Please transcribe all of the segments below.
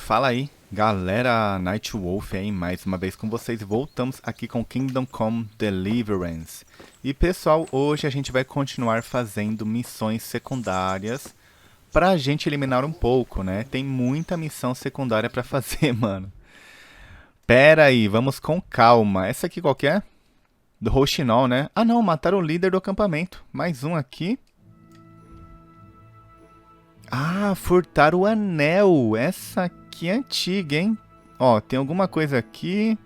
Fala aí, galera, Nightwolf aí, mais uma vez com vocês. Voltamos aqui com Kingdom Come Deliverance. E pessoal, hoje a gente vai continuar fazendo missões secundárias pra gente eliminar um pouco, né? Tem muita missão secundária pra fazer, mano. Pera aí, vamos com calma. Essa aqui qual que é? Do Rochinol, né? Ah não, mataram o líder do acampamento. Mais um aqui. Ah, furtar o anel. Essa aqui é antiga, hein? Ó, tem alguma coisa aqui.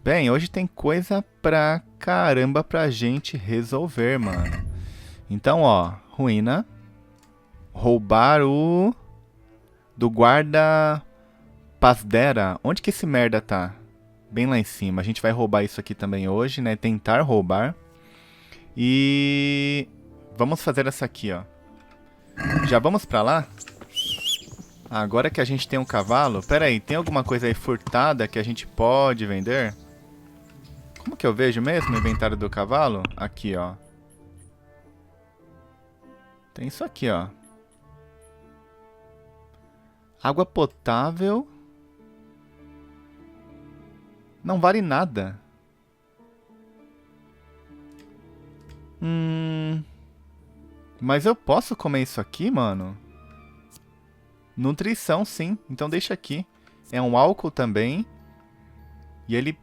Bem, hoje tem coisa pra caramba pra gente resolver, mano. Então, ó, ruína. Roubar o... do guarda Pasdera. Onde que esse merda tá? Bem lá em cima. A gente vai roubar isso aqui também hoje, né? Tentar roubar. E... vamos fazer essa aqui, ó. Já vamos pra lá? Agora que a gente tem um cavalo... Pera aí, tem alguma coisa aí furtada que a gente pode vender? Como que eu vejo mesmo o inventário do cavalo? Aqui, ó. Tem isso aqui, ó. Água potável... não vale nada. Mas eu posso comer isso aqui, mano? Nutrição, sim. Então deixa aqui. É um álcool também. E ele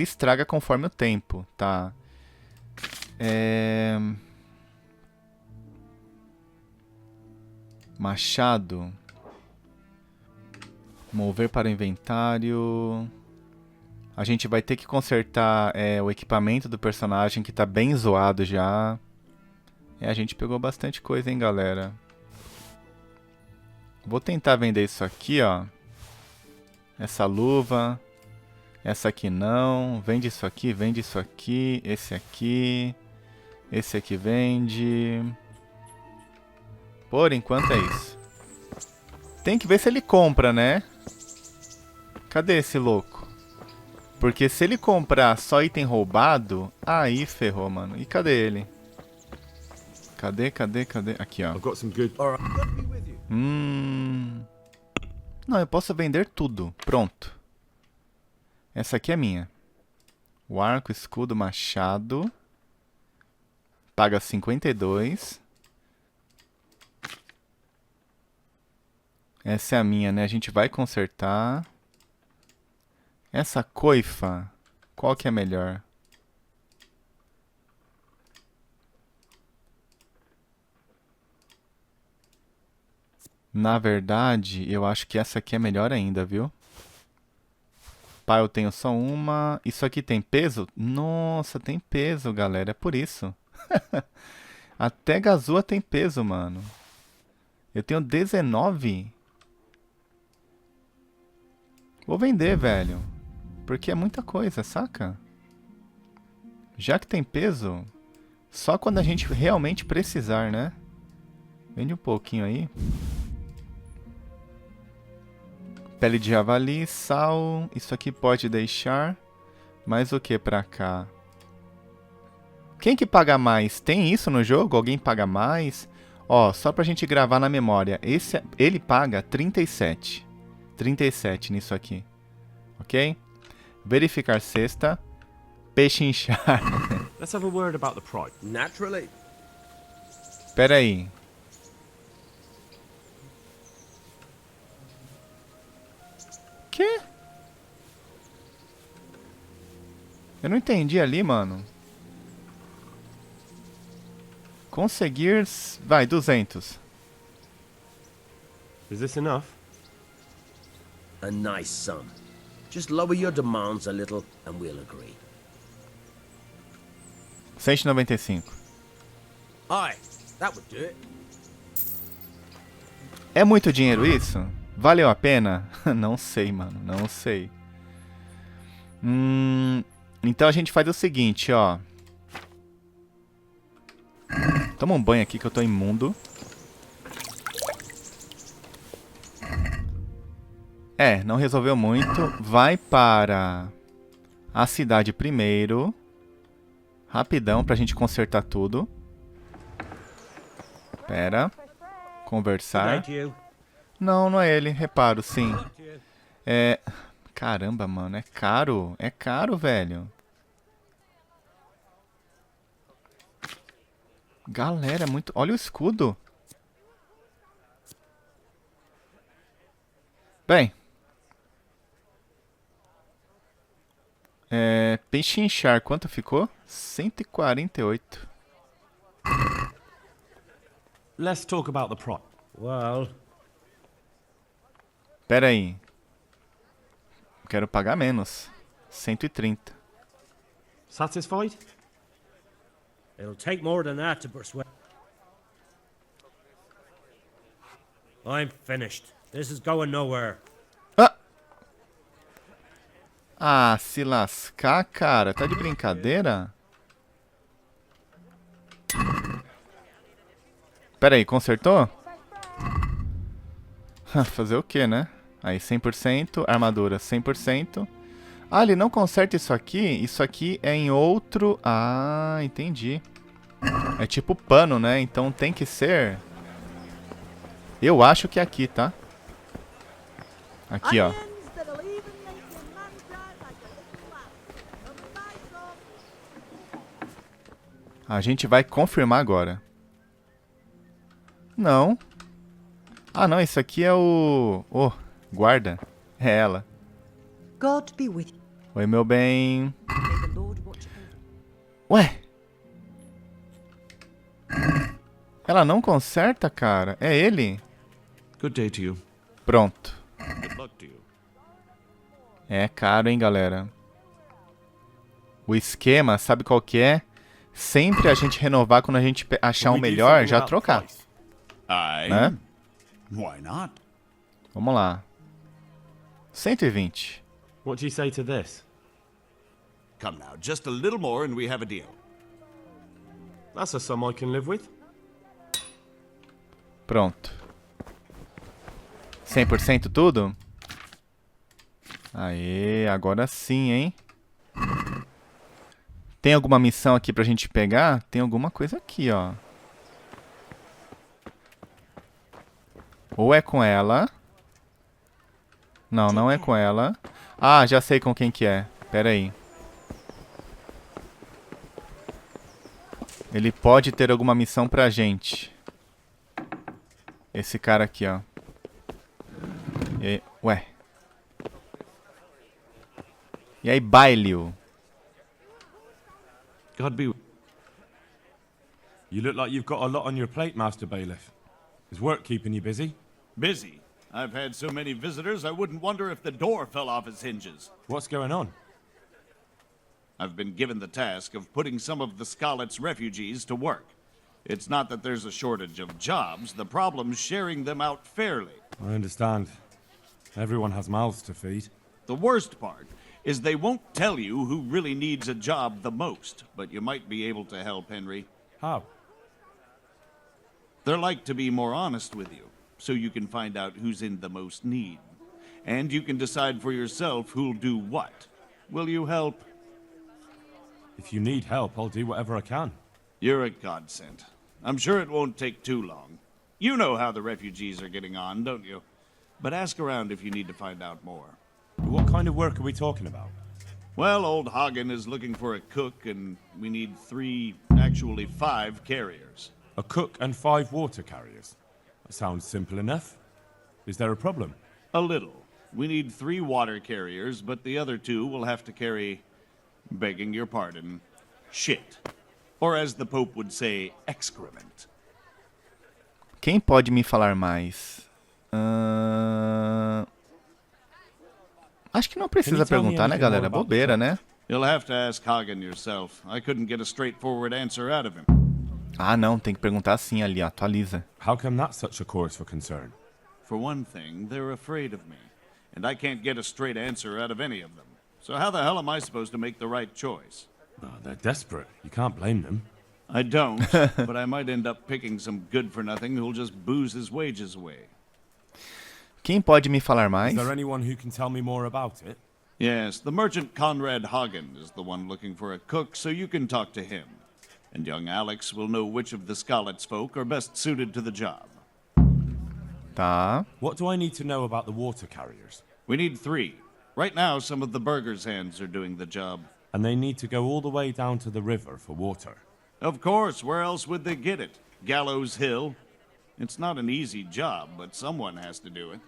estraga conforme o tempo, tá? Machado. Mover para o inventário. A gente vai ter que consertar o equipamento do personagem que tá bem zoado já. A gente pegou bastante coisa, hein, galera. Vou tentar vender isso aqui, ó. Essa luva. Essa aqui não. Vende isso aqui, vende isso aqui. Esse aqui. Esse aqui vende. Por enquanto é isso. Tem que ver se ele compra, né? Cadê esse louco? Porque se ele comprar só item roubado, aí ferrou, mano. E cadê ele? Cadê? Aqui, ó. Não, eu posso vender tudo. Pronto. Essa aqui é minha. O arco, escudo, machado. Paga 52. Essa é a minha, né? A gente vai consertar. Essa coifa, qual que é melhor? Na verdade, eu acho que essa aqui é melhor ainda, viu? Pá, eu tenho só uma. Isso aqui tem peso? Nossa, tem peso, galera. É por isso. Até Gazua tem peso, mano. Eu tenho 19. Vou vender, velho. Porque é muita coisa, saca? Já que tem peso, só quando a gente realmente precisar, né? Vende um pouquinho aí. Pele de javali, sal. Isso aqui pode deixar. Mais o que pra cá? Quem que paga mais? Tem isso no jogo? Alguém paga mais? Ó, só pra gente gravar na memória. Ele paga 37. 37 nisso aqui. Ok? Verificar cesta. Pechinchar. Let's have a word about the price. Naturally. Pera aí. Quê? Eu não entendi ali, mano. Conseguir... vai, 200. Is this enough? A nice sum. Just lower your demands a little and we'll agree. 195. Aye, that would do it. É muito dinheiro isso? Valeu a pena? Não sei, mano. Não sei. Então a gente faz o seguinte, ó. Toma um banho aqui que eu tô imundo. Não resolveu muito. Vai para a cidade primeiro. Rapidão pra gente consertar tudo. Pera. Conversar. Não, não é ele. Reparo, sim. É... Caramba, mano. É caro. É caro, velho. Galera, é muito... Olha o escudo. Bem. Pechinchar, quanto ficou? 148. Let's talk about the price. Well, Pera aí. Quero pagar menos. 130. Satisfied? it'll take more than that to persuade. I'm finished. This is going nowhere. Ah! Ah, se lascar, cara. Tá de brincadeira? Pera aí, consertou? Fazer o que, né? Aí 100%, armadura 100%. Ah, ele não conserta isso aqui? Isso aqui é em outro... Ah, entendi. É tipo pano, né? Então tem que ser... Eu acho que é aqui, tá? Aqui, ó. A gente vai confirmar agora. Não. Ah, não, isso aqui é o... Oh, guarda. É ela. God be with you. Oi, meu bem. May the Lord watch over you. Ué? Ela não conserta, cara? É ele? Good day to you. Pronto. Good luck to you. É caro, hein, galera? O esquema, sabe qual que é? Sempre a gente renovar quando a gente achar um melhor, já trocar. Aye. Né? Why not? Vamos lá. 120. What do you say to this? Come now, just a little more and we have a deal. That's a sum I can live with. Pronto. 100% tudo? Aê, agora sim, hein? Tem alguma missão aqui pra gente pegar? Tem alguma coisa aqui, ó. Ou é com ela. Não, não é com ela. Ah, já sei com quem que é. Pera aí. Ele pode ter alguma missão pra gente. Esse cara aqui, ó. Ué. E aí, Bailio? God be. You look like you've got a lot on your plate, Master Bailiff. Is work keeping you busy? Busy. I've had so many visitors, I wouldn't wonder if the door fell off its hinges. What's going on? I've been given the task of putting some of the Scarlet's refugees to work. It's not that there's a shortage of jobs, the problem's sharing them out fairly. I understand. Everyone has mouths to feed. The worst part is they won't tell you who really needs a job the most, but you might be able to help, Henry. How? They're like to be more honest with you, so you can find out who's in the most need. And you can decide for yourself who'll do what. Will you help? If you need help, I'll do whatever I can. You're a godsend. I'm sure it won't take too long. You know how the refugees are getting on, don't you? But ask around if you need to find out more. What kind of work are we talking about? Well, old Hagen is looking for a cook, and we need 3, actually 5 carriers. A cook and 5 water carriers. That sounds simple enough. Is there a problem? A little. We need 3 water carriers, but the other 2 will have to carry, begging your pardon, shit. Or as the Pope would say, excrement. Quem pode me falar mais? Acho que não precisa perguntar, né, galera? Bobeira, né? You'll have to ask Hagen yourself. I couldn't get a straightforward answer out of him. Ah, não, tem que perguntar sim ali, atualiza. How come that's such a cause for concern? For one thing, they're afraid of me. And I can't get a straight answer out of any of them. So how the hell am I supposed to make the right choice? Oh, they're desperate. You can't blame them. I don't, but I might end up picking some good-for-nothing who'll just booze his wages away. Quem pode me falar mais? Is there anyone who can tell me more about it? Yes, the merchant Conrad Hagen is the one looking for a cook, so you can talk to him. And young Alex will know which of the Scarlet's folk are best suited to the job. Tá. What do I need to know about the water carriers? We need 3. Right now, some of the burgers' hands are doing the job. And they need to go all the way down to the river for water. Of course, where else would they get it? Gallows Hill? It's not an easy job, but someone has to do it.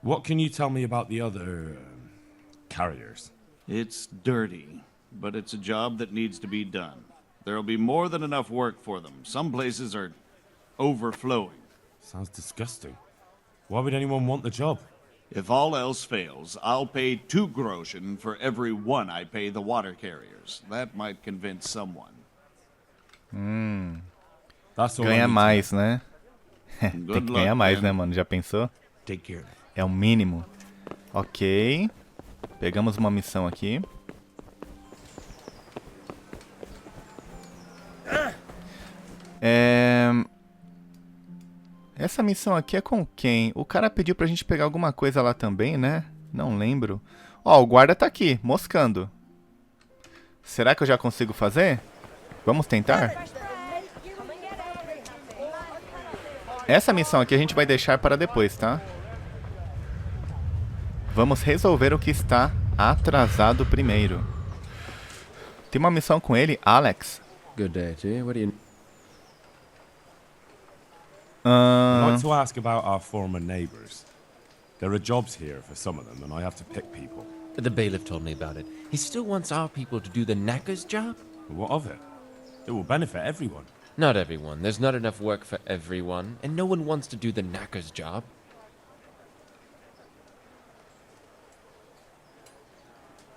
What can you tell me about the other carriers? It's dirty, but it's a job that needs to be done. There'll be more than enough work for them. Some places are overflowing. Sounds disgusting. Why would anyone want the job? If all else fails, I'll pay 2 groschen for every 1 I pay the water carriers. That might convince someone. That's all I Ganha need to mais, né? Good Tem que luck, ganhar mais, man. né, mano? Já pensou? Take care. É o mínimo. Ok. Pegamos uma missão aqui. Essa missão aqui é com quem? O cara pediu pra gente pegar alguma coisa lá também, né? Não lembro. Ó, o guarda tá aqui, moscando. Será que eu já consigo fazer? Vamos tentar? Essa missão aqui a gente vai deixar para depois, tá? Vamos resolver o que está atrasado primeiro. Tem uma missão com ele, Alex. Good day to you. What do you... I'd like to ask about our former neighbors. There are jobs here for some of them, and I have to pick people. The bailiff told me about it. He still wants our people to do the knacker's job? But what of it? It will benefit everyone. Not everyone. There's not enough work for everyone, and no one wants to do the knacker's job.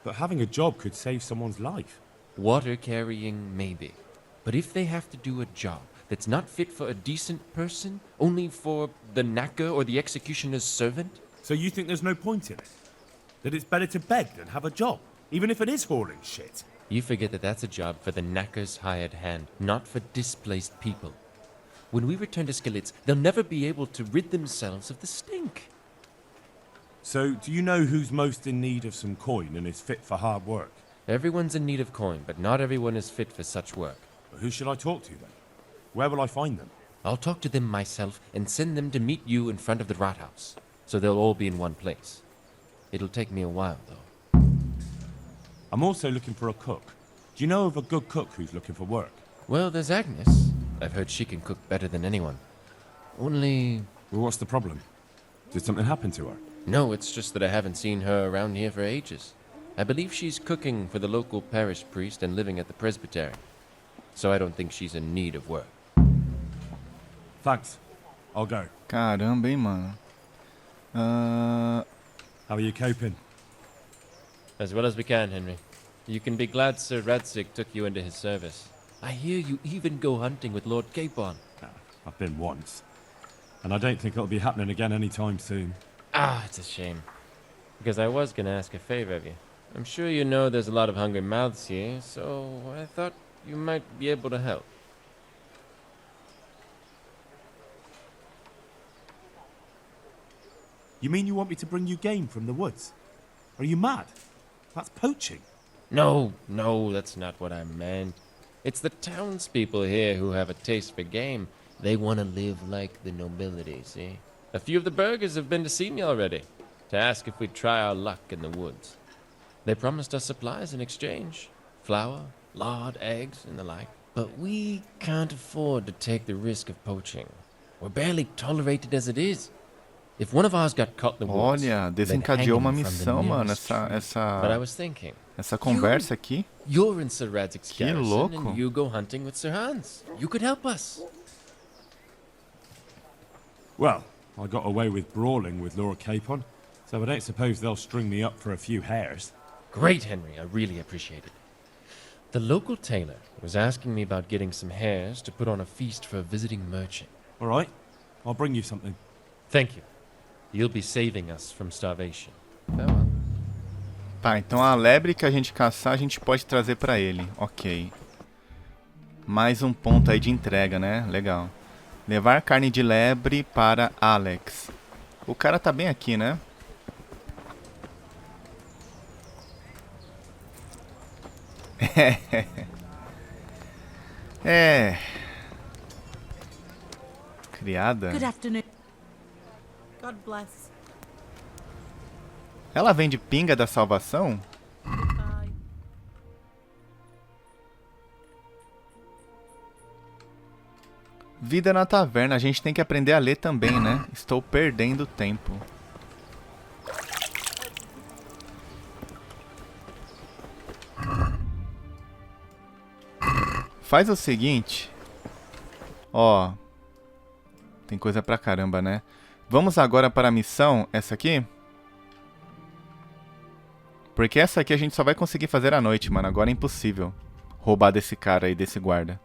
But having a job could save someone's life. Water carrying, maybe. But if they have to do a job that's not fit for a decent person, only for the knacker or the executioner's servant? So you think there's no point in it? That it's better to beg than have a job, even if it is hauling shit? You forget that that's a job for the knacker's hired hand, not for displaced people. When we return to Skillets, they'll never be able to rid themselves of the stink. So, do you know who's most in need of some coin and is fit for hard work? Everyone's in need of coin, but not everyone is fit for such work. But who should I talk to then? Where will I find them? I'll talk to them myself and send them to meet you in front of the Rathaus, so they'll all be in one place. It'll take me a while, though. I'm also looking for a cook. Do you know of a good cook who's looking for work? Well, there's Agnes. I've heard she can cook better than anyone. Only... Well, what's the problem? Did something happen to her? No, it's just that I haven't seen her around here for ages. I believe she's cooking for the local parish priest and living at the presbytery. So I don't think she's in need of work. Thanks. I'll go. Caramba, hein, mano. How are you coping? As well as we can, Henry. You can be glad Sir Radzig took you into his service. I hear you even go hunting with Lord Capon. I've been once. And I don't think it'll be happening again anytime soon. Ah, it's a shame. Because I was gonna ask a favor of you. I'm sure you know there's a lot of hungry mouths here, so I thought you might be able to help. You mean you want me to bring you game from the woods? Are you mad? That's poaching. No, that's not what I meant. It's the townspeople here who have a taste for game. They want to live like the nobility, see? A few of the burghers have been to see me already, to ask if we'd try our luck in the woods. They promised us supplies in exchange. Flour, lard, eggs, and the like. But we can't afford to take the risk of poaching. We're barely tolerated as it is. If one of ours got caught in the woods, Olha, they'd hang desencadeou him uma from the missão, mano. nearest tree. But I was thinking, Essa conversa aqui. you're in Sir Radzig's Que garrison, louco. and you go hunting with Sir Hans. You could help us. Well, I got away with brawling with Lord Capon, so I don't suppose they'll string me up for a few hares. Great, Henry. I really appreciate it. The local tailor was asking me about getting some hares to put on a feast for a visiting merchant. All right, I'll bring you something. Thank you. You'll be saving us from starvation. Farewell. Tá, então a lebre que a gente caçar, a gente pode trazer pra ele. Ok. Mais um ponto aí de entrega, né? Legal. Levar carne de lebre para Alex. O cara tá bem aqui, né? É. Criada? Good afternoon. God bless. Ela vende pinga da salvação? Bye. Vida na taverna. A gente tem que aprender a ler também, né? Estou perdendo tempo. Faz o seguinte. Ó. Tem coisa pra caramba, né? Vamos agora para a missão. Essa aqui? Porque essa aqui a gente só vai conseguir fazer à noite, mano. Agora é impossível roubar desse cara aí, desse guarda.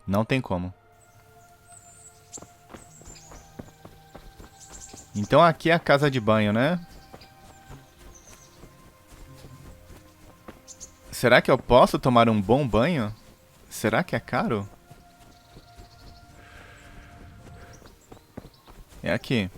Não tem como. Então aqui é a casa de banho, né? Será que eu posso tomar um bom banho? Será que é caro? É aqui.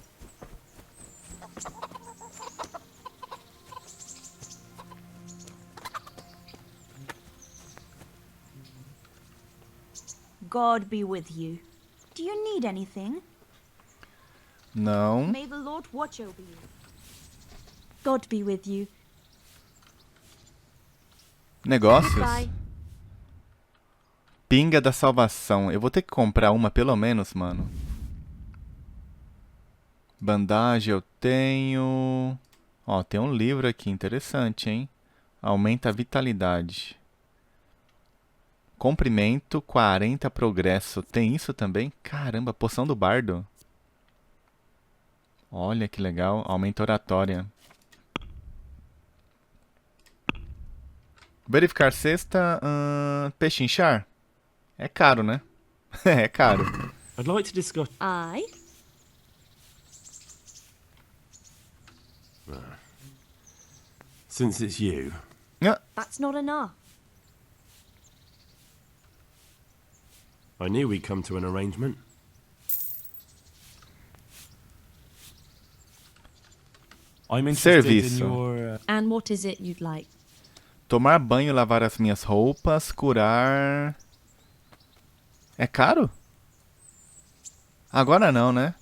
God be with you. Do you need anything? Não. May the Lord watch over you. God be with you. Negócios? Bye. Pinga da salvação. Eu vou ter que comprar uma pelo menos, mano. Bandagem eu tenho. Ó, tem um livro aqui interessante, hein? Aumenta a vitalidade. Comprimento, 40 progresso. Tem isso também? Caramba, poção do bardo. Olha que legal. Aumenta a oratória. Verificar cesta. Pechinchar? É caro, né? É caro. I'd like to discuss. I. Since it's you, Ah, That's not enough. I knew we'd come to an arrangement. I'm interested in Serviço. your. And what is it you'd like? tomar banho, lavar as minhas roupas, curar... É caro? Agora não, né?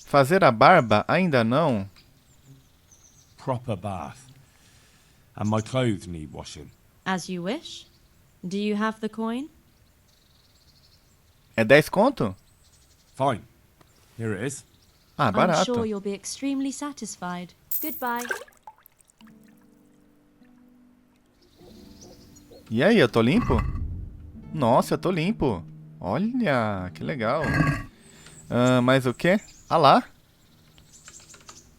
Fazer a barba? Ainda não. Proper bath. And my clothes need washing. As you wish. Do you have the coin? É 10 conto? Fine. Here it is. Ah, I'm barato. sure you'll be extremely satisfied. Goodbye. E aí, eu tô limpo? Nossa, eu tô limpo. Olha, que legal. Mais o quê? Ah lá.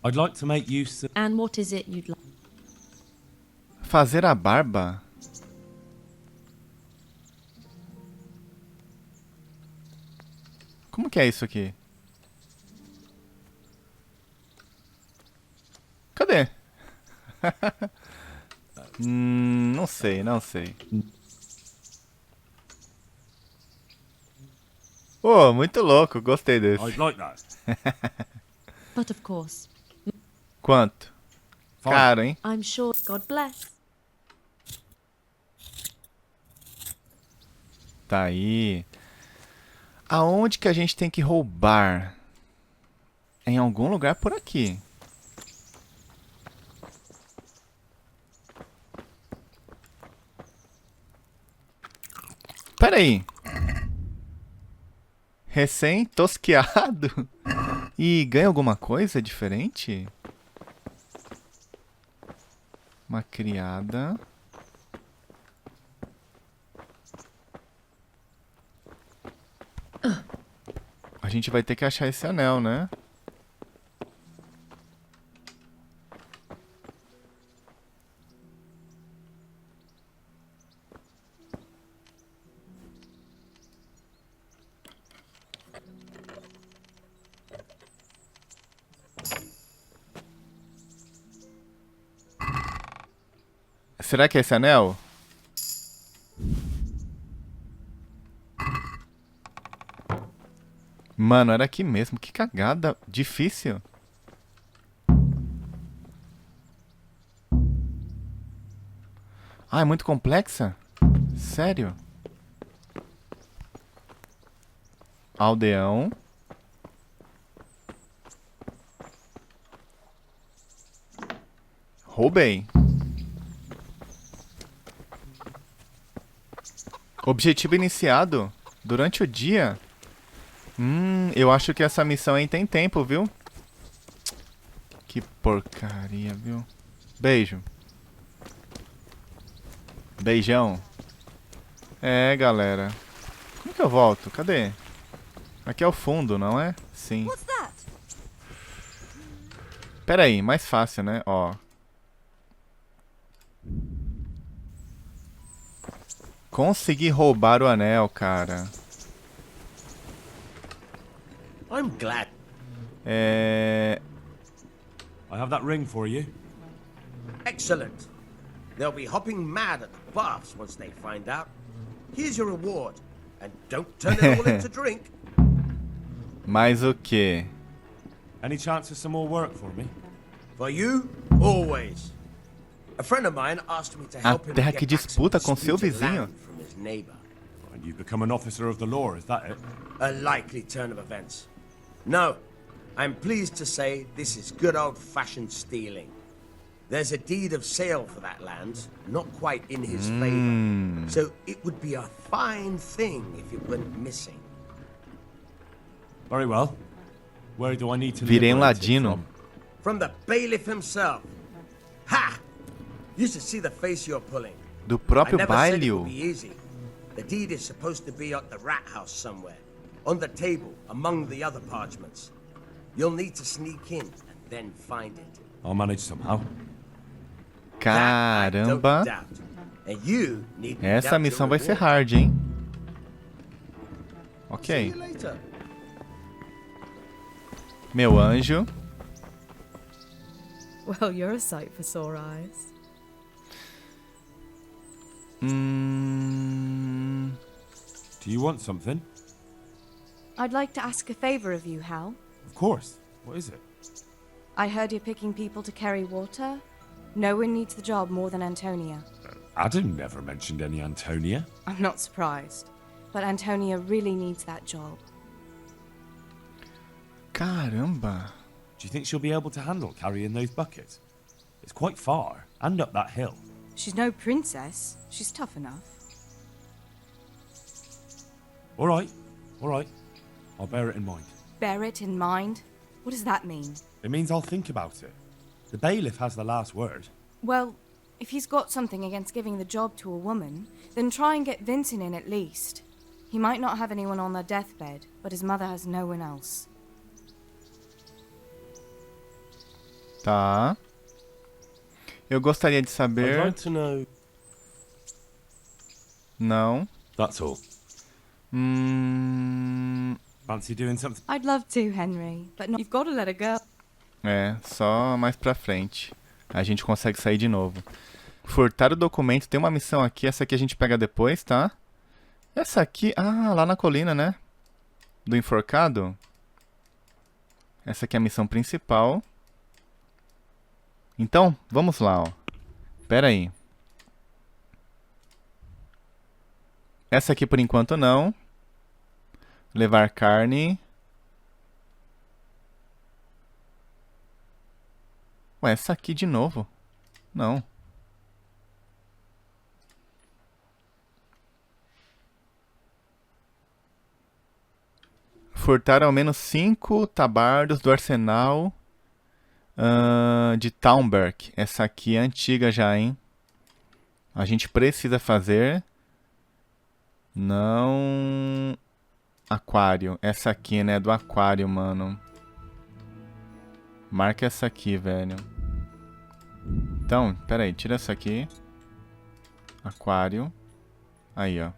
I'd like to make use of. And what is it you'd like? Fazer a barba. Como que é isso aqui? Cadê? Não sei, não sei. Pô, muito louco, gostei desse. I'd like that. But of course, Quanto? Fine. Caro, hein? I'm sure. God bless. Tá aí. Aonde que a gente tem que roubar? É em algum lugar por aqui. Pera aí. Recém-tosquiado. E ganha alguma coisa diferente? Uma criada. A gente vai ter que achar esse anel, né? Será que é esse anel? Mano, era aqui mesmo. Que cagada difícil. Ah, é muito complexa? Sério? Aldeão. Roubei. Objetivo iniciado durante o dia. Eu acho que essa missão aí tem tempo, viu? Que porcaria, viu? Beijo. Beijão. É, galera. Como que eu volto? Cadê? Aqui é o fundo, não é? Sim. What's that? Pera aí, mais fácil, né? Ó. Consegui roubar o anel, cara. I'm glad. É... I have that ring for you. Excellent. They'll be hopping mad at the baths once they find out. Here's your reward. And don't turn it all into drink. Mais o quê? Any chance of some more work for me? For you, always. A friend of mine asked me to A help him terra get que back some disputa com seu disputed vizinho. land from his neighbor. And you've become an officer of the law, is that it? A likely turn of events. No, I'm pleased to say this is good old-fashioned stealing. There's a deed of sale for that land, not quite in his favor. So it would be a fine thing if it went missing. Very well. Where do I need to Virei liberate it ladino. from? From the bailiff himself. Ha! You should see the face you're pulling. Do I próprio never said it Bailio. would be easy. The deed is supposed to be at the rat house somewhere, on the table among the other parchments. You'll need to sneak in and then find it. I'll manage somehow. That I don't Caramba. doubt. And you need to Essa doubt missão your vai ser reward. hard, hein? See Ok. you later. Meu anjo. Well, you're a sight for sore eyes. Do you want something? I'd like to ask a favor of you, Hal. Of course. What is it? I heard you're picking people to carry water. No one needs the job more than Antonia. Adam never mentioned any Antonia. I'm not surprised. But Antonia really needs that job. Caramba. Do you think she'll be able to handle carrying those buckets? It's quite far, and up that hill. She's no princess. She's tough enough. All right, all right. I'll bear it in mind. Bear it in mind. What does that mean? It means I'll think about it. The bailiff has the last word. Well, if he's got something against giving the job to a woman, then try and get Vincent in at least. He might not have anyone on their deathbed, but his mother has no one else. Tá. Eu gostaria de I'd saber. like to know. Não. That's all. Fancy doing something? I'd love to, Henry, but not. You've got to let her go. É, só mais pra frente. A gente consegue sair de novo. Furtar o documento. Tem uma missão aqui. Essa aqui a gente pega depois, tá? Essa aqui... Ah, lá na colina, né? Do enforcado. Essa aqui é a missão principal. Então, vamos lá, ó. Pera aí. Essa aqui por enquanto não. Levar carne. Ué, essa aqui de novo? Não. Furtar ao menos 5 tabardos do arsenal de Taumberg. Essa aqui é antiga já, hein? A gente precisa fazer. Não... Aquário. Essa aqui, né? Do aquário, mano. Marca essa aqui, velho. Então, pera aí. Tira essa aqui. Aquário. Aí, ó.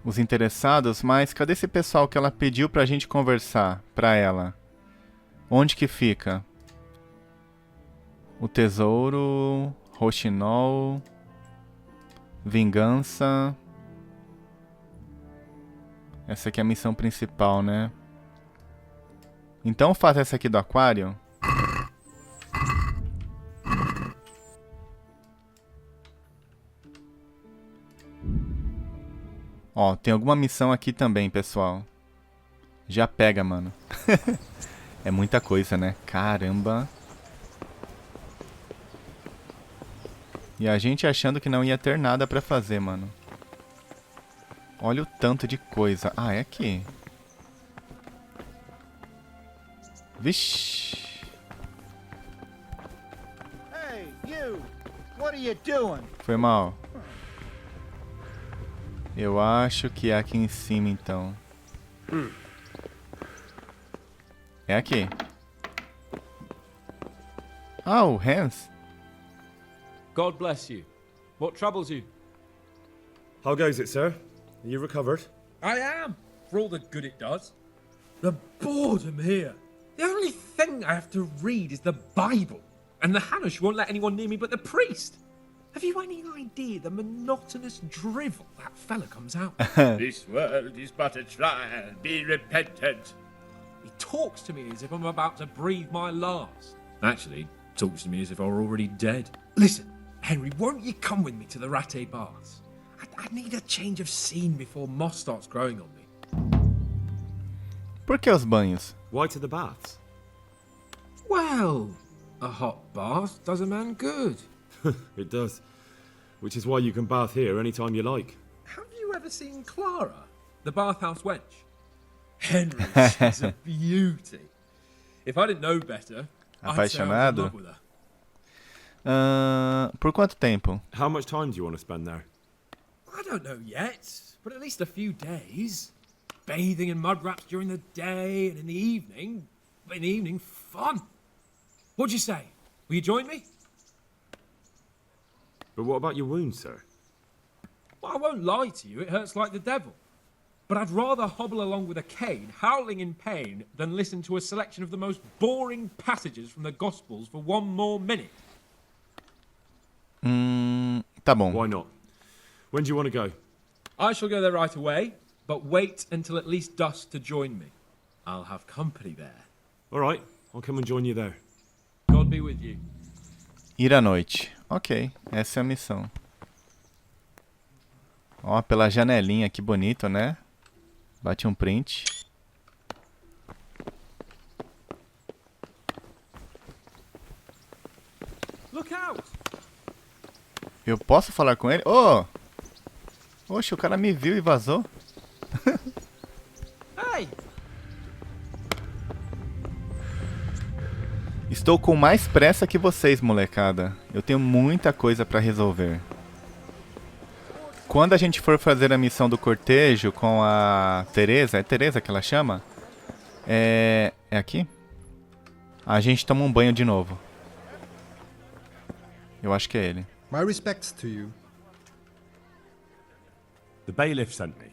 Os interessados, mas cadê esse pessoal que ela pediu pra gente conversar? Pra ela. Onde que fica? O tesouro, Rochinol, Vingança. Essa aqui é a missão principal, né? Então faz essa aqui do aquário. Ó, tem alguma missão aqui também, pessoal. Já pega, mano. É muita coisa, né? Caramba. E a gente achando que não ia ter nada pra fazer, mano. Olha o tanto de coisa. Ah, é aqui. Vixe. Hey, you! What are you doing? Foi mal. Eu acho que é aqui em cima, então. É aqui. Oh, Hans. God bless you. What troubles you? How goes it, sir? Are you recovered? I am, for all the good it does. The boredom here. The only thing I have to read is the Bible, and the Hanush won't let anyone near me but the priest. Have you any idea the monotonous drivel that fella comes out? This world is but a trial. Be repentant. He talks to me as if I'm about to breathe my last. Actually, talks to me as if I were already dead. Listen, Henry, won't you come with me to the Rattay Baths? I need a change of scene before moss starts growing on me. Por que os banhos? Why to the baths? Well, a hot bath does a man good. It does. Which is why you can bath here anytime you like. Have you ever seen Clara, the bathhouse wench? Henry, she's a beauty. If I didn't know better, I'd say I was in Apaixonado? love with her. Por quanto tempo? How much time do you want to spend there? I don't know yet, but at least a few days. Bathing in mud wraps during the day, and in the evening, fun. What'd you say? Will you join me? But what about your wound, sir? Well, I won't lie to you, it hurts like the devil. But I'd rather hobble along with a cane, howling in pain, than listen to a selection of the most boring passages from the Gospels for one more minute. Tá bom. Why not? When do you want to go? I shall go there right away, but wait until at least dusk to join me. I'll have company there. All right, I'll come and join you there. God be with you. Ir à noite. Ok, essa é a missão. Ó, pela janelinha, que bonito, né? Bate um print. Look out! Eu posso falar com ele? Ô! Oxe, o cara me viu e vazou. Hey! Estou com mais pressa que vocês, molecada. Eu tenho muita coisa pra resolver. Quando a gente for fazer a missão do cortejo com a Teresa, é Teresa que ela chama? É aqui? A gente toma um banho de novo. Eu acho que é ele. My respects to you. The bailiff sent me.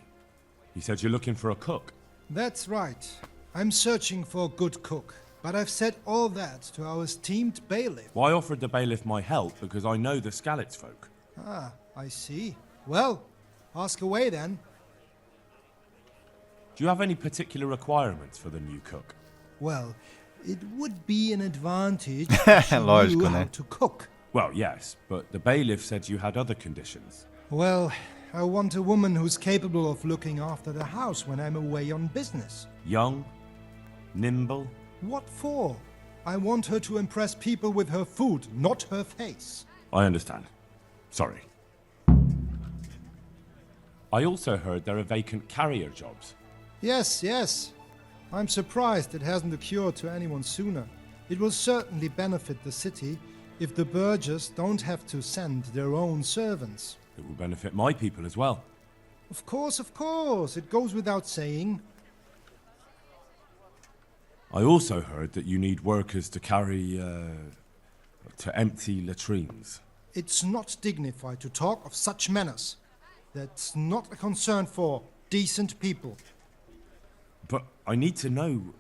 He said you're looking for a cook. That's right. I'm searching for a good cook. But I've said all that to our esteemed bailiff. Well, I offered the bailiff my help because I know the Skalitz folk. Ah, I see. Well, ask away then. Do you have any particular requirements for the new cook? Well, it would be an advantage if you Lógico, knew né? how to cook. Well, yes, but the bailiff said you had other conditions. Well, I want a woman who's capable of looking after the house when I'm away on business. Young, nimble. What for? I want her to impress people with her food, not her face. I understand. Sorry. I also heard there are vacant carrier jobs. Yes, yes. I'm surprised it hasn't occurred to anyone sooner. It will certainly benefit the city if the burghers don't have to send their own servants. It will benefit my people as well. Of course, it goes without saying. I also heard that you need workers to carry, to empty latrines. It's not dignified to talk of such manners. That's not a concern for decent people. But I need to know...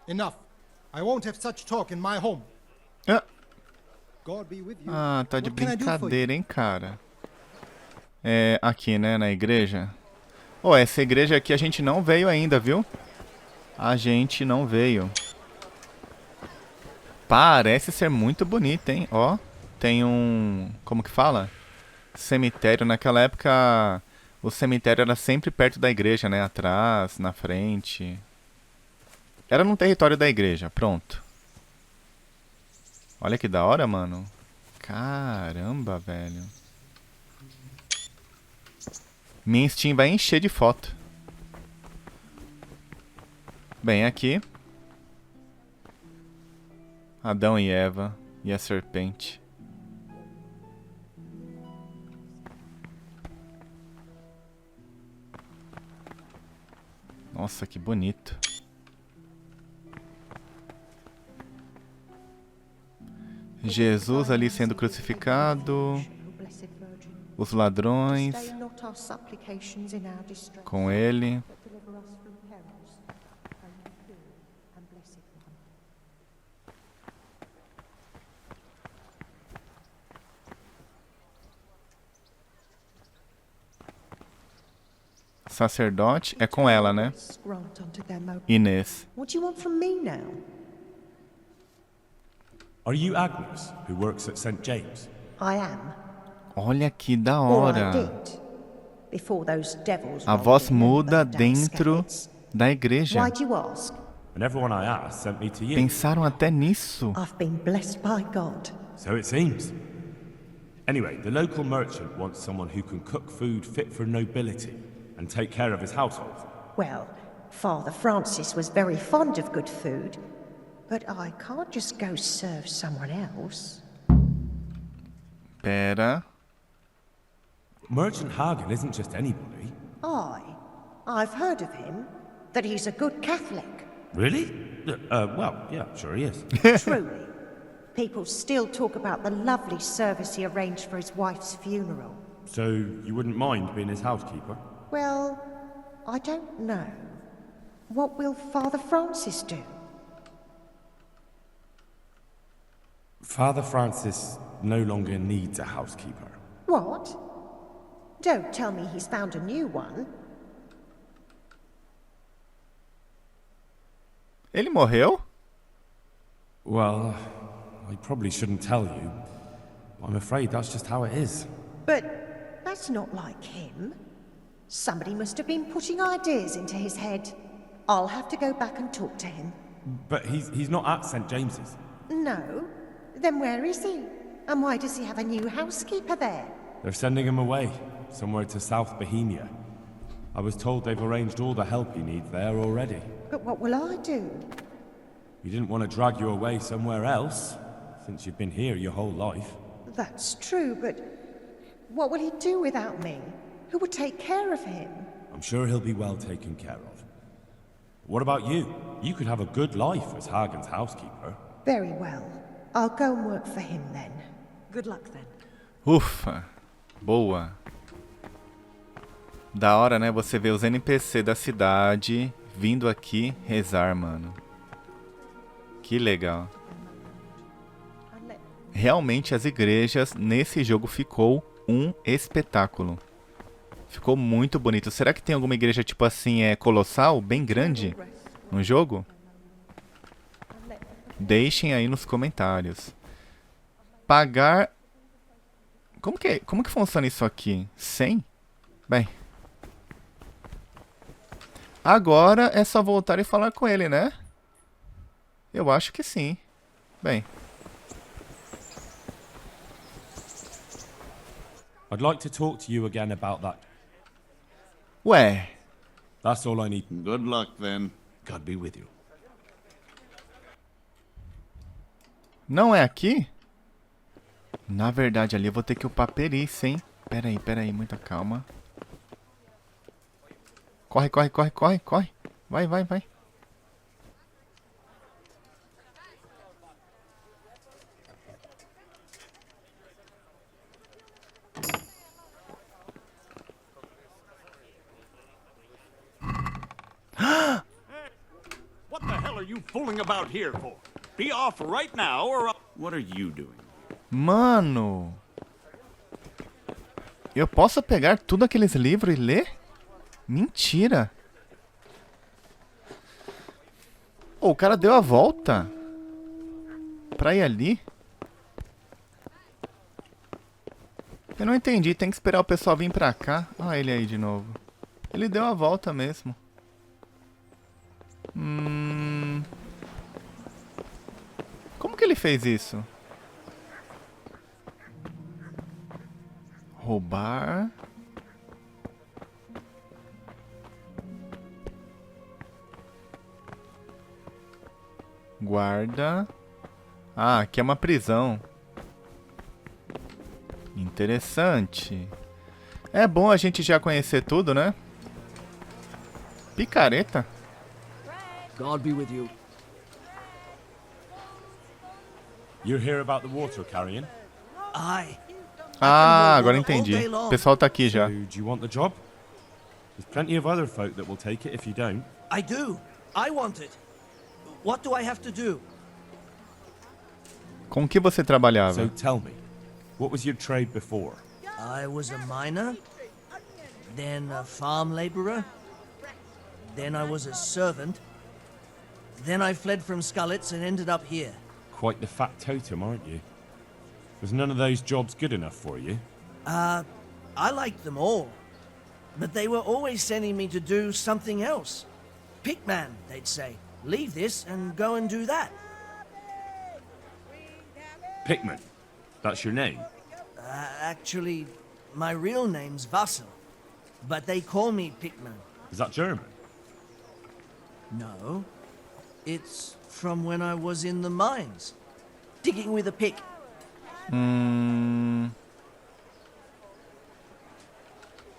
Enough. I won't have such talk in my home. Ah, God be with you. ah, tá de What can I do for you? brincadeira, hein, cara. É aqui, né, na igreja. Oh, essa igreja aqui a gente não veio ainda, viu? A gente não veio. Parece ser muito bonita, hein? Ó, tem um... como que fala? Cemitério. Naquela época, O cemitério era sempre perto da igreja, né? Atrás, na frente. Era no território da igreja, pronto. Olha que da hora, mano. Caramba, velho. Minha Steam vai encher de foto. Bem, aqui. Adão e Eva e a serpente. Nossa, que bonito. Jesus ali sendo crucificado. Os ladrões com ele. Sacerdote é com ela, né? Inês. What do you want from me now? Are you Agnes, who works at St. James? I am. Olha que da Or I hora. did. Before those devils A rolled voz in and muda burned down dentro Scabbard's. da igreja. Why'd you ask? And everyone I asked sent me to you. Pensaram até nisso. I've been blessed by God. So it seems. Anyway, the local merchant wants someone who can cook food fit for nobility and take care of his household. Well, Father Francis was very fond of good food, but I can't just go serve someone else. Pera. Merchant Hagen isn't just anybody. I've heard of him, that he's a good Catholic. Really? Well, yeah, sure he is. Truly. People still talk about the lovely service he arranged for his wife's funeral. So you wouldn't mind being his housekeeper? Well, I don't know. What will Father Francis do? Father Francis no longer needs a housekeeper. What? Don't tell me he's found a new one. Ele morreu? Well, I probably shouldn't tell you. I'm afraid that's just how it is. But that's not like him. Somebody must have been putting ideas into his head. I'll have to go back and talk to him. But he's not at St. James's. No? Then where is he? And why does he have a new housekeeper there? They're sending him away, somewhere to South Bohemia. I was told they've arranged all the help he needs there already. But what will I do? We didn't want to drag you away somewhere else, since you've been here your whole life. That's true, but what will he do without me? Who would take care of him? I'm sure he'll be well taken care of. What about you? You could have a good life as Hagen's housekeeper. Very well. I'll go and work for him then. Good luck then. Ufa. Boa. Da hora, né? Você vê os NPC da cidade vindo aqui rezar, mano. Que legal. Realmente as igrejas nesse jogo ficou um espetáculo. Ficou muito bonito. Será que tem alguma igreja tipo assim, colossal, bem grande no jogo? Deixem aí nos comentários. Pagar... Como que funciona isso aqui? 100? Bem. Agora é só voltar e falar com ele, né? Eu acho que sim. Bem. I'd like to talk to you again about that. Ué. That's all I need. Good luck, then. God be with you. Não é aqui? Na verdade, ali eu vou ter que upar perícia, hein? Pera aí, muita calma. Corre. Vai. What the hell are you fooling about here for? Be off right now, or... What are you doing? Mano. Eu posso pegar tudo aqueles livros e ler? Mentira. Oh, o cara deu a volta pra ir ali. Eu não entendi, tem que esperar o pessoal vir pra cá. Ah, ele aí de novo. Ele deu a volta mesmo. Como que ele fez isso? Roubar. Guarda. Ah, aqui é uma prisão. Interessante. É bom a gente já conhecer tudo, né? Picareta. God be with you. You're here about the water carrying? Aye. Ah, agora entendi. O pessoal tá aqui já. So, do you want the job? There's plenty of other folk that will take it if you don't. I do. I want it. What do I have to do? Com que você trabalhava? So tell me, what was your trade before? I was a miner, then a farm laborer, then I was a servant, then I fled from Skullets and ended up here. Quite the fat totem, aren't you? Was none of those jobs good enough for you? I liked them all, but they were always sending me to do something else. Pickman, they'd say. Leave this and go and do that. Pickman, that's your name? Actually, my real name's Vassal, but they call me Pickman. Is that German? No, it's from when I was in the mines, digging with a pick.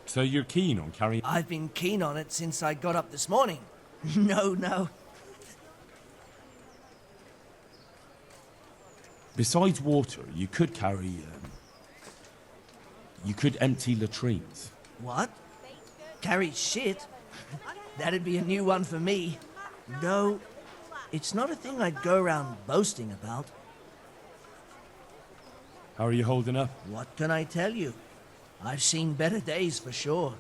So you're keen on carrying... I've been keen on it since I got up this morning. No. Besides water, you could carry... you could empty latrines. What? Carry shit? That'd be a new one for me. No, it's not a thing I'd go around boasting about. How are you holding up? What can I tell you? I've seen better days for sure.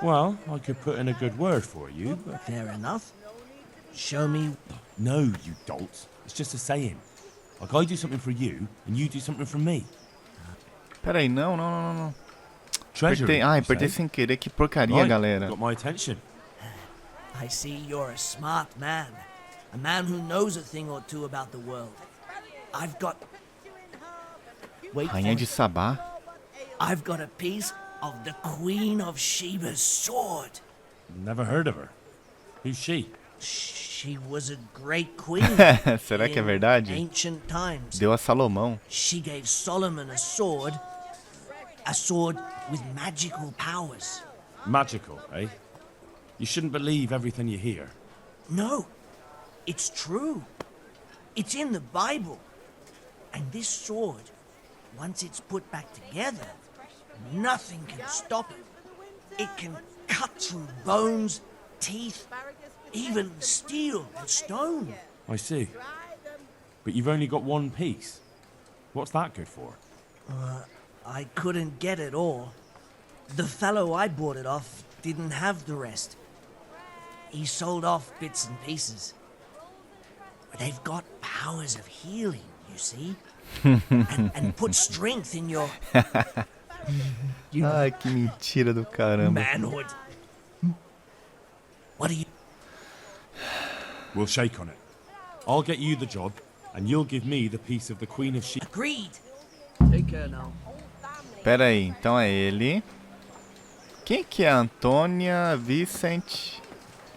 Well, I could put in a good word for you, but... Fair enough. Show me... No, you dolt. It's just a saying. Like, I do something for you, and you do something for me. Peraí, não. Treasure. Apertei sem querer, que porcaria, galera. Got my attention. I see you're a smart man. A man who knows a thing or two about the world. I've got... Wait Rainha de Sabá. I've got a piece of the Queen of Sheba's sword. Never heard of her. Who's she? She was a great queen. Será que é verdade? Ancient times. Deu a Salomão. She gave Solomon a sword with magical powers. Magical, eh? You shouldn't believe everything you hear. No, it's true. It's in the Bible. And this sword, once it's put back together, nothing can stop it. It can cut through bones, teeth, even steel and stone. I see. But you've only got one piece. What's that good for? I couldn't get it all. The fellow I bought it off didn't have the rest. He sold off bits and pieces. They've got powers of healing, you see? and put strength in your... Ai, que mentira do caramba. Manhood. What are you... We'll shake on it. I'll get you the job, and you'll give me the piece of the Queen of Sheba. Agreed. Take care now. Pera aí, então é ele. Quem que é a Antônia, Vicente,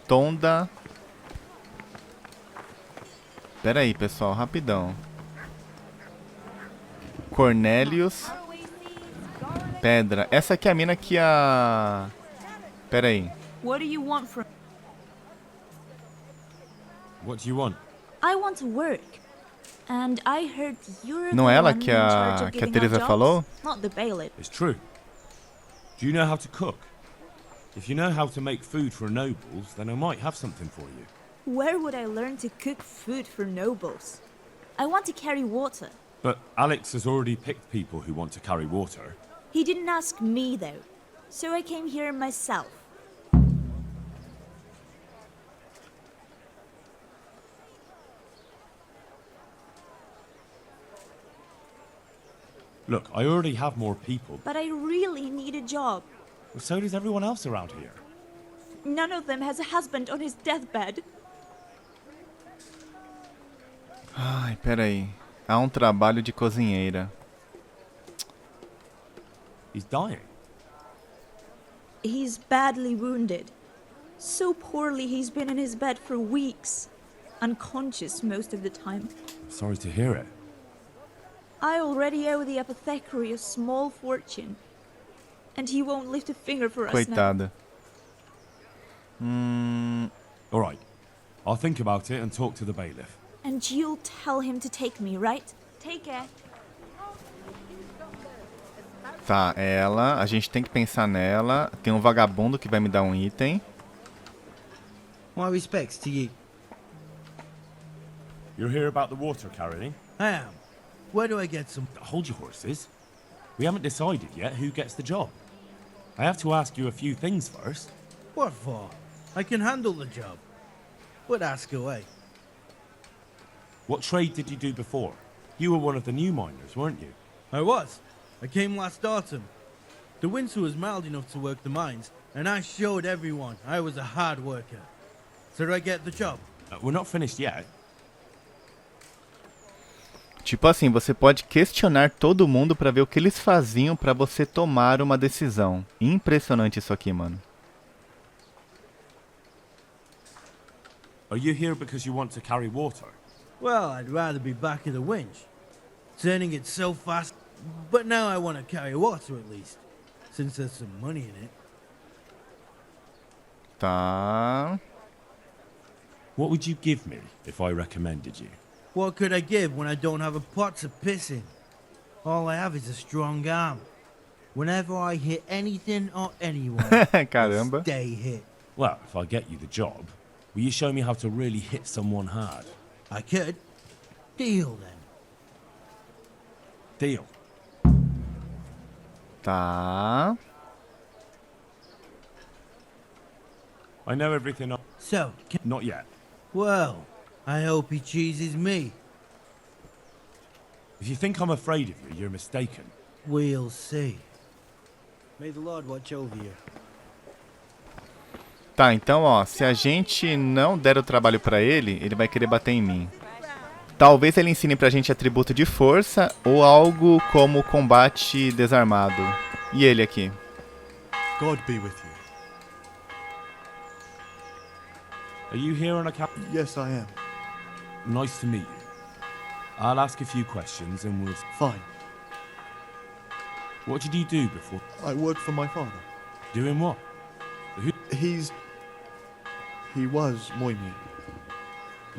Tonda? Pera aí, pessoal, rapidão. Cornélios. Pedra. Essa aqui é a mina que a... Pera aí. What do you want from... What do you want? I want to work. And I heard you're Não the é ela one que in charge a of giving Teresa out jobs, falou? not the bailiff. It's true. Do you know how to cook? If you know how to make food for nobles, then I might have something for you. Where would I learn to cook food for nobles? I want to carry water. But Alex has already picked people who want to carry water. He didn't ask me though, so I came here myself. Look, I already have more people. But I really need a job. Well, so does everyone else around here. None of them has a husband on his deathbed. Ai, peraí. Há um trabalho de cozinheira. He's dying. He's badly wounded. So poorly he's been in his bed for weeks. Unconscious most of the time. I'm sorry to hear it. I already owe the apothecary a small fortune. And he won't lift a finger for us now. Coitada. All right. I'll think about it and talk to the bailiff. And you'll tell him to take me, right? Take care. Tá, ela. A gente tem que pensar nela. Tem um vagabundo que vai me dar um item. My respects to you. You're here about the water carrying? I am. Where do I get some? Hold your horses. We haven't decided yet who gets the job. I have to ask you a few things first. What for? I can handle the job. But ask away. What trade did you do before? You were one of the new miners, weren't you? I was. I came last autumn. The winter was mild enough to work the mines, and I showed everyone I was a hard worker. So did I get the job? We're not finished yet. Tipo assim, você pode questionar todo mundo pra ver o que eles faziam pra você tomar uma decisão. Impressionante isso aqui, mano. Are you here because you want to carry water? Well, I'd rather be back at the winch. Turning it so fast. But now I want to carry water at least. Since there's some money in it. Tá. What would you give me if I recommended you? What could I give when I don't have a pot to piss in? All I have is a strong arm. Whenever I hit anything or anyone, Caramba. I stay hit. Well, if I get you the job, will you show me how to really hit someone hard? I could. Deal then. Deal. Tá. I know everything. So, Not yet. well, I hope he cheeses me. If you think I'm afraid of you, you're mistaken. We'll see. May the Lord watch over you. Tá, então, ó, se a gente não der o trabalho pra ele, ele vai querer bater em mim. Talvez ele ensine pra gente atributo de força ou algo como combate desarmado. E ele aqui? God be with you. Are you here on account? Yes, I am. Nice to meet you. I'll ask a few questions and we'll... Fine. What did you do before? I worked for my father. Doing what? He was Moimi.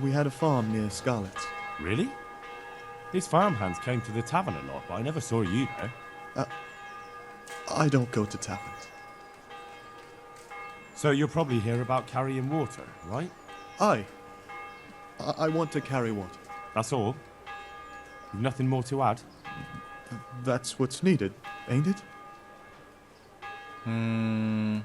We had a farm near Scarlet's. Really? His farmhands came to the tavern a lot, but I never saw you there. I don't go to taverns. So you're probably here about carrying water, right? I want to carry water. That's all? You've nothing more to add? That's what's needed, ain't it? And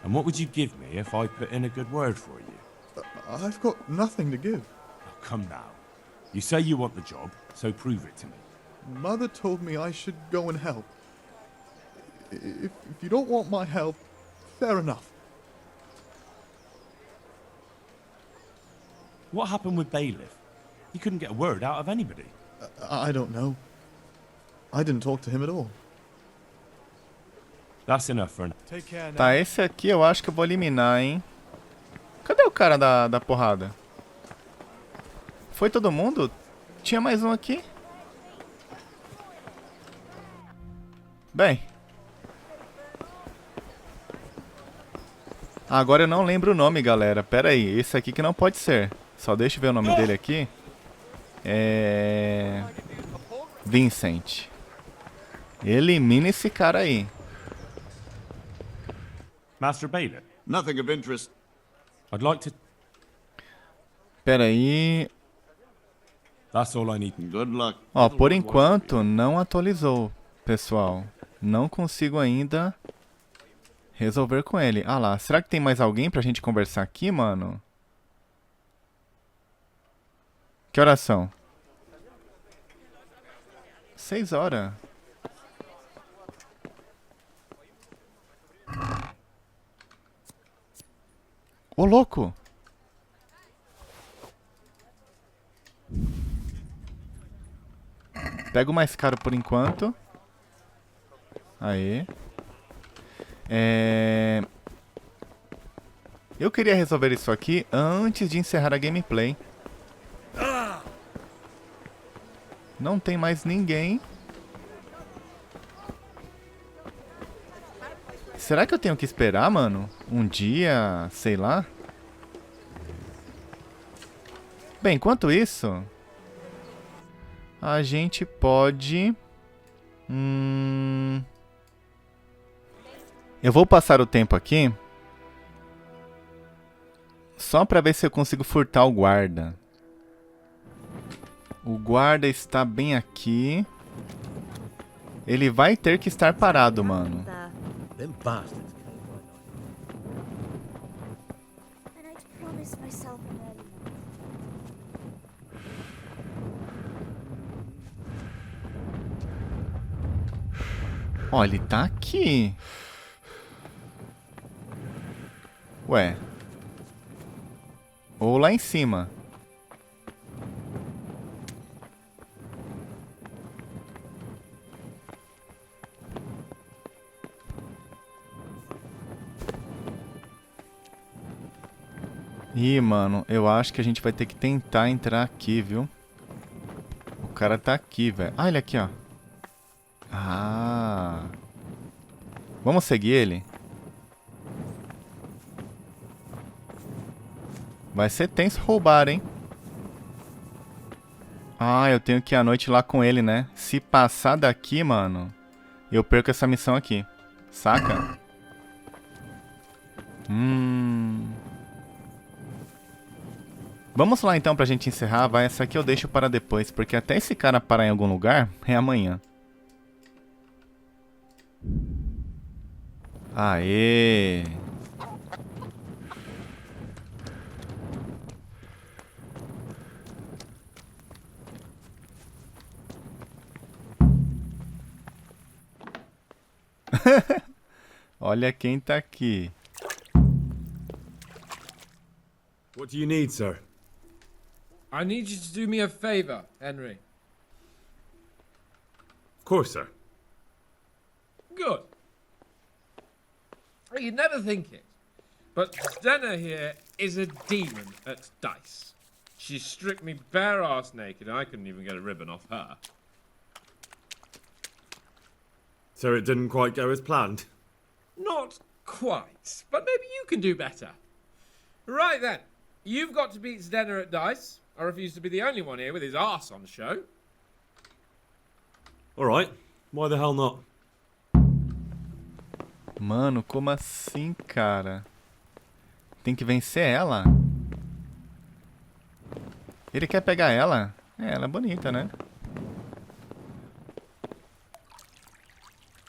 what would you give me if I put in a good word for you? I've got nothing to give. Oh, come now. You say you want the job, so prove it to me. Mother told me I should go and help. If you don't want my help, fair enough. What happened with Bailiff? You couldn't get a word out of anybody. I don't know. I didn't talk to him at all. That's enough for now. Take care now. Tá, esse aqui eu acho que eu vou eliminar, hein? Cadê o cara da porrada? Foi todo mundo? Tinha mais um aqui? Bem. Agora eu não lembro o nome, galera. Pera aí, esse aqui que não pode ser. Só deixa eu ver o nome dele aqui. Vincent. Elimina esse cara aí. Master Bailiff? Nothing of interest. I'd like to... Pera aí. That's all I need. Good luck. Ó, por enquanto não atualizou, pessoal. Não consigo ainda resolver com ele. Ah lá, será que tem mais alguém pra gente conversar aqui, mano? Que horas são? 6 horas. Ô, louco! Pega o mais caro por enquanto. Aê. Eu queria resolver isso aqui antes de encerrar a gameplay. Não tem mais ninguém. Será que eu tenho que esperar, mano? Um dia, sei lá. Bem, enquanto isso, a gente pode... Eu vou passar o tempo aqui só pra ver se eu consigo furtar o guarda. O guarda está bem aqui. Ele vai ter que estar parado, mano. Them bastards. And I'd promised myself an early night. Ó, ele tá aqui. Ué. Ou lá em cima. Ih, mano, eu acho que a gente vai ter que tentar entrar aqui, viu? O cara tá aqui, velho. Ah, ele aqui, ó. Ah. Vamos seguir ele? Vai ser tenso roubar, hein? Ah, eu tenho que ir à noite lá com ele, né? Se passar daqui, mano, eu perco essa missão aqui. Saca? Vamos lá então pra gente encerrar. Vai, essa aqui eu deixo para depois, porque até esse cara parar em algum lugar é amanhã. Aê! Olha quem tá aqui. What do you need, sir? I need you to do me a favor, Henry. Of course, sir. Good. You'd never think it, but Stenna here is a demon at dice. She stripped me bare arse naked, and I couldn't even get a ribbon off her. So it didn't quite go as planned? Not quite, but maybe you can do better. Right then, you've got to beat Stenna at dice. I refuse to be the only one here with his arse on show. Alright, why the hell not? Mano, como assim, cara? Tem que vencer ela? Ele quer pegar ela? É, ela é bonita, né?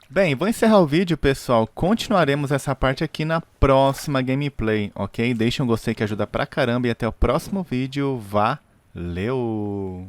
Bem, vou encerrar o vídeo, pessoal. Continuaremos essa parte aqui na próxima gameplay, ok? Deixa um gostei que ajuda pra caramba e até o próximo vídeo. Valeu!